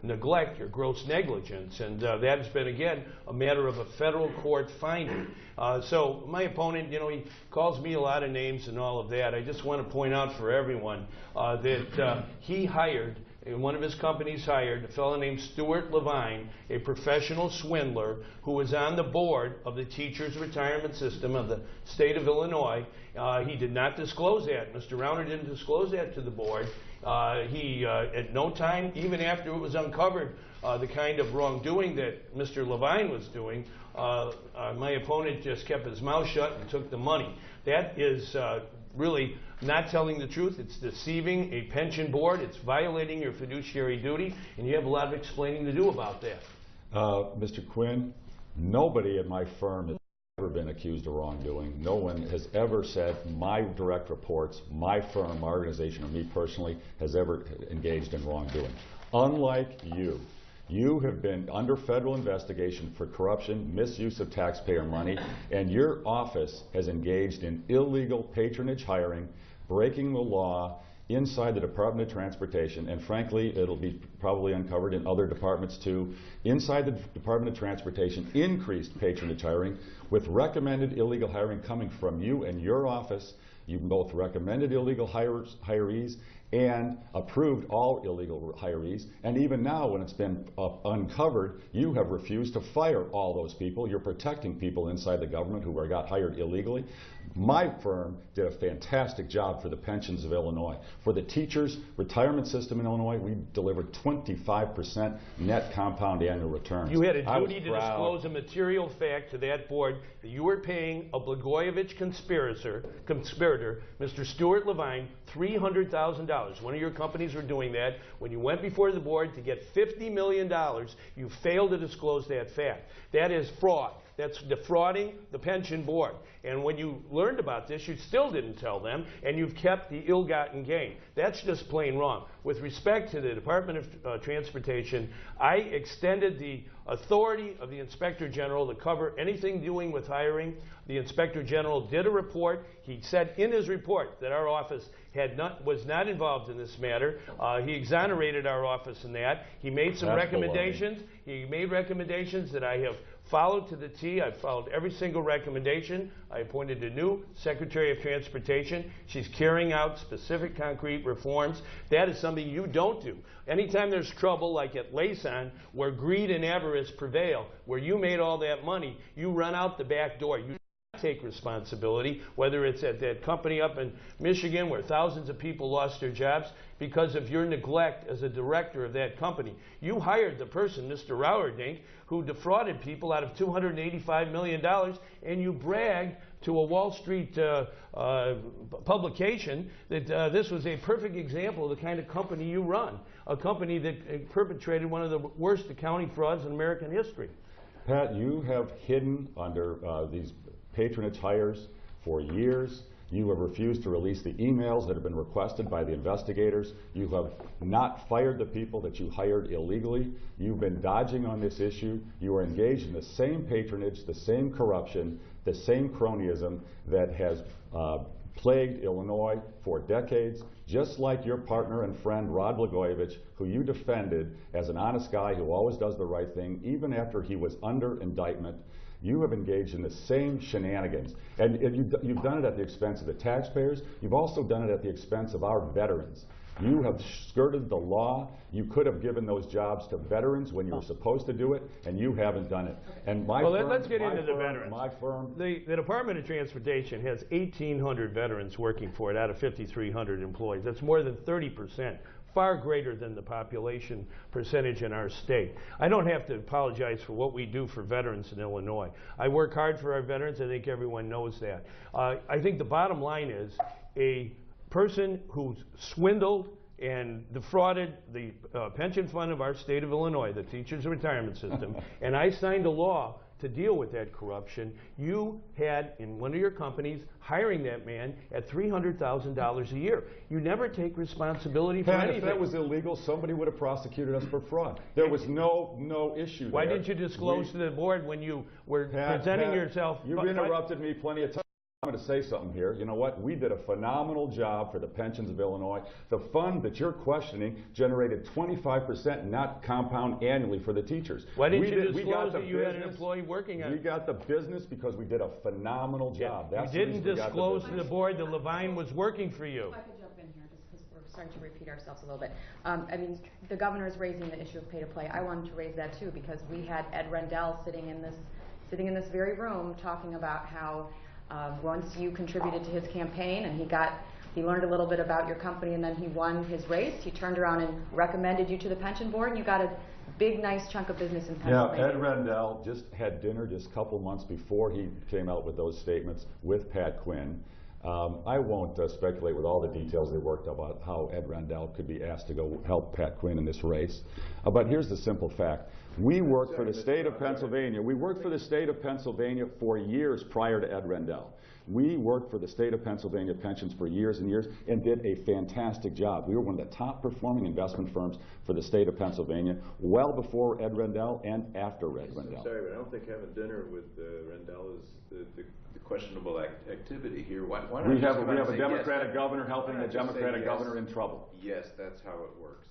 neglect, your gross negligence, and that has been, again, a matter of a federal court finding. So my opponent, you know, he calls me a lot of names and all of that. I just want to point out for everyone that he hired, and one of his companies hired a fellow named Stuart Levine, a professional swindler who was on the board of the teachers' retirement system of the state of Illinois. He did not disclose that. Mr. Rauner didn't disclose that to the board. He, at no time, even after it was uncovered, the kind of wrongdoing that Mr. Levine was doing, my opponent just kept his mouth shut and took the money. That is really not telling the truth. It's deceiving a pension board. It's violating your fiduciary duty, and you have a lot of explaining to do about that. Mr. Quinn, nobody at my firm has ever been accused of wrongdoing. No one has ever said my direct reports, my firm, my organization, or me personally has ever engaged in wrongdoing. Unlike you, you have been under federal investigation for corruption, misuse of taxpayer money, and your office has engaged in illegal patronage hiring, breaking the law inside the Department of Transportation, and frankly, it'll be probably uncovered in other departments too. Inside the Department of Transportation, increased patronage hiring with recommended illegal hiring coming from you and your office. You both recommended illegal hirees and approved all illegal hirees. And even now, when it's been uncovered, you have refused to fire all those people. You're protecting people inside the government who got hired illegally. My firm did a fantastic job for the pensions of Illinois. For the teachers' retirement system in Illinois, we delivered 25% net compound annual returns. You had a duty to disclose a material fact to that board that you were paying a Blagojevich conspirator, Mr. Stuart Levine, $300,000. One of your companies were doing that. When you went before the board to get $50 million, you failed to disclose that fact. That is fraud. That's defrauding the pension board. And when you learned about this, you still didn't tell them, and you've kept the ill-gotten gain. That's just plain wrong. With respect to the Department of Transportation, I extended the authority of the Inspector General to cover anything doing with hiring. The Inspector General did a report. He said in his report that our office was not involved in this matter. He exonerated our office in that. He made some recommendations. He made recommendations that I have followed to the T. I've followed every single recommendation. I appointed a new Secretary of Transportation. She's carrying out specific concrete reforms. That is something you don't do. Anytime there's trouble, like at Laysan, where greed and avarice prevail, where you made all that money, you run out the back door. You take responsibility, whether it's at that company up in Michigan where thousands of people lost their jobs because of your neglect as a director of that company. You hired the person, Mr. Rauerdink, who defrauded people out of $285 million, and you bragged to a Wall Street publication that this was a perfect example of the kind of company you run, a company that perpetrated one of the worst accounting frauds in American history. Pat, you have hidden under these patronage hires for years. You have refused to release the emails that have been requested by the investigators. You have not fired the people that you hired illegally. You've been dodging on this issue. You are engaged in the same patronage, the same corruption, the same cronyism that has plagued Illinois for decades, just like your partner and friend Rod Blagojevich, who you defended as an honest guy who always does the right thing, even after he was under indictment. You have engaged in the same shenanigans. And you've done it at the expense of the taxpayers. You've also done it at the expense of our veterans. You have skirted the law. You could have given those jobs to veterans when you were supposed to do it, and you haven't done it. And let's get into the veterans. My firm. The Department of Transportation has 1,800 veterans working for it out of 5,300 employees. That's more than 30%. Far greater than the population percentage in our state. I don't have to apologize for what we do for veterans in Illinois. I work hard for our veterans. I think everyone knows that. I think the bottom line is a person who swindled and defrauded the pension fund of our state of Illinois, the teachers' retirement system, and I signed a law to deal with that corruption. You had, in one of your companies, hiring that man at $300,000 a year. You never take responsibility for anything. If that was illegal, somebody would have prosecuted us for fraud. There was no issue there. Why didn't you disclose to the board when you were presenting yourself? You've interrupted me plenty of times. I'm going to say something here. You know what? We did a phenomenal job for the pensions of Illinois. The fund that you're questioning generated 25% not compound annually for the teachers. Why didn't you disclose that you had an employee working on it? We got the business because we did a phenomenal job. You didn't disclose to the board that Levine was working for you. If I could jump in here, just because we're starting to repeat ourselves a little bit. I mean, the governor's raising the issue of pay to play. I wanted to raise that too, because we had Ed Rendell sitting in this very room talking about how once you contributed to his campaign and he learned a little bit about your company and then he won his race, he turned around and recommended you to the pension board and you got a big, nice chunk of business in Pennsylvania. Yeah, Ed Rendell just had dinner just a couple months before he came out with those statements with Pat Quinn. I won't speculate with all the details they worked about how Ed Rendell could be asked to go help Pat Quinn in this race. But here's the simple fact. We worked for the state of Pennsylvania. We worked for the state of Pennsylvania for years prior to Ed Rendell. We worked for the state of Pennsylvania pensions for years and years and did a fantastic job. We were one of the top performing investment firms for the state of Pennsylvania well before Ed Rendell and after Ed Rendell. I'm sorry, but I don't think having dinner with Rendell is the questionable activity here. Why don't we have a Democratic governor helping a Democratic governor in trouble. Yes, that's how it works.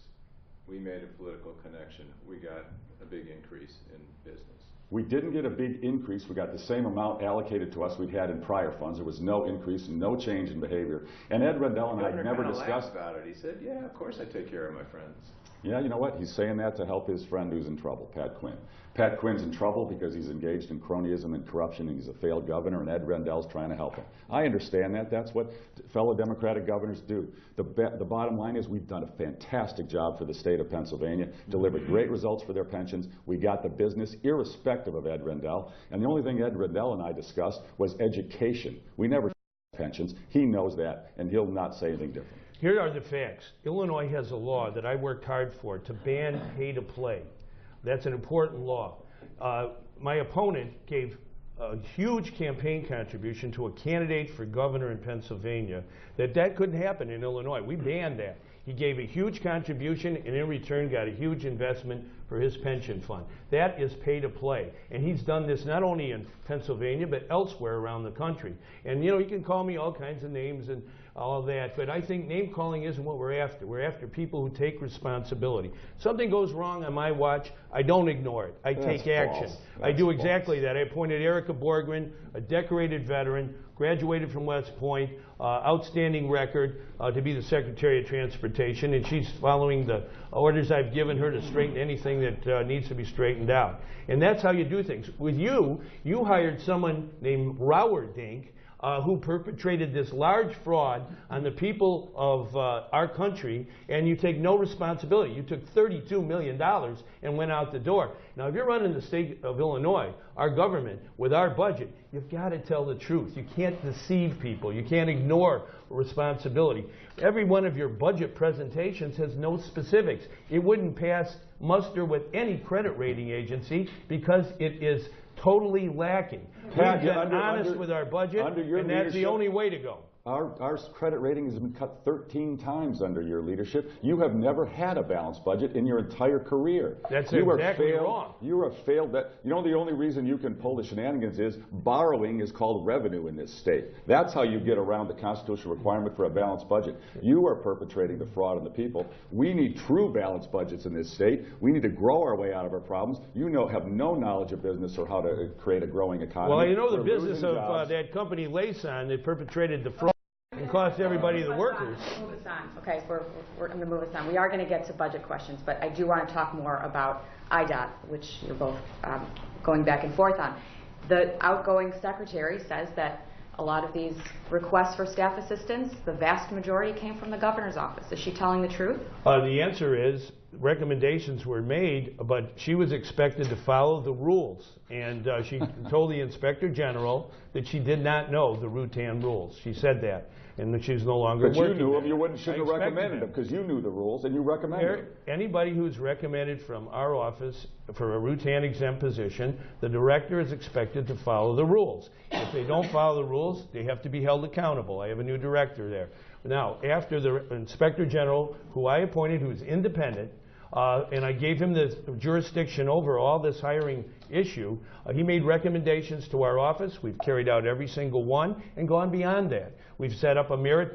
We made a political connection. We got a big increase in business. We didn't get a big increase. We got the same amount allocated to us we'd had in prior funds. There was no increase, no change in behavior. And Ed Rendell and I never discussed about it. He said, yeah, of course I take care of my friends. Yeah, you know what? He's saying that to help his friend who's in trouble, Pat Quinn. Pat Quinn's in trouble because he's engaged in cronyism and corruption, and he's a failed governor, and Ed Rendell's trying to help him. I understand that. That's what fellow Democratic governors do. The bottom line is we've done a fantastic job for the state of Pennsylvania, delivered great results for their pensions. We got the business irrespective of Ed Rendell, and the only thing Ed Rendell and I discussed was education. We never pensions. He knows that, and he'll not say anything different. Here are the facts. Illinois has a law that I worked hard for to ban pay to play. That's an important law. My opponent gave a huge campaign contribution to a candidate for governor in Pennsylvania that couldn't happen in Illinois. We banned that. He gave a huge contribution and in return got a huge investment for his pension fund. That is pay to play. And he's done this not only in Pennsylvania but elsewhere around the country. And you know, you can call me all kinds of names and all of that, but I think name calling isn't what we're after. We're after people who take responsibility. Something goes wrong on my watch, I don't ignore it. I take action. I do exactly that. I appointed Erica Borgren, a decorated veteran, graduated from West Point, outstanding record, to be the Secretary of Transportation, and she's following the orders I've given her to straighten anything that needs to be straightened out. And that's how you do things. With you hired someone named Rowerdink, who perpetrated this large fraud on the people of our country, and you take no responsibility. You took $32 million and went out the door. Now, if you're running the state of Illinois, our government, with our budget, you've got to tell the truth. You can't deceive people. You can't ignore responsibility. Every one of your budget presentations has no specifics. It wouldn't pass muster with any credit rating agency because it is totally lacking. We've been honest with our budget, and that's the only way to go. Our credit rating has been cut 13 times under your leadership. You have never had a balanced budget in your entire career. That's exactly wrong. You are failed. You know, the only reason you can pull the shenanigans is borrowing is called revenue in this state. That's how you get around the constitutional requirement for a balanced budget. You are perpetrating the fraud on the people. We need true balanced budgets in this state. We need to grow our way out of our problems. You have no knowledge of business or how to create a growing economy. Well, you know the business of that company Layson that perpetrated the fraud and cost everybody the workers. Move us on. Okay, we're going to move us on. We are going to get to budget questions, but I do want to talk more about IDOT, which you're both going back and forth on. The outgoing secretary says that a lot of these requests for staff assistance, the vast majority came from the governor's office. Is she telling the truth? The answer is recommendations were made, but she was expected to follow the rules. And she told the Inspector General that she did not know the Rutan rules. She said that, and that she's no longer working. But you knew them. You shouldn't have recommended them because you knew the rules and you recommended them. Anybody who's recommended from our office for a Rutan exempt position, the director is expected to follow the rules. If they don't follow the rules, they have to be held accountable. I have a new director there. Now, after the Inspector General, who I appointed, who is independent, and I gave him the jurisdiction over all this hiring issue. He made recommendations to our office. We've carried out every single one and gone beyond that. We've set up a merit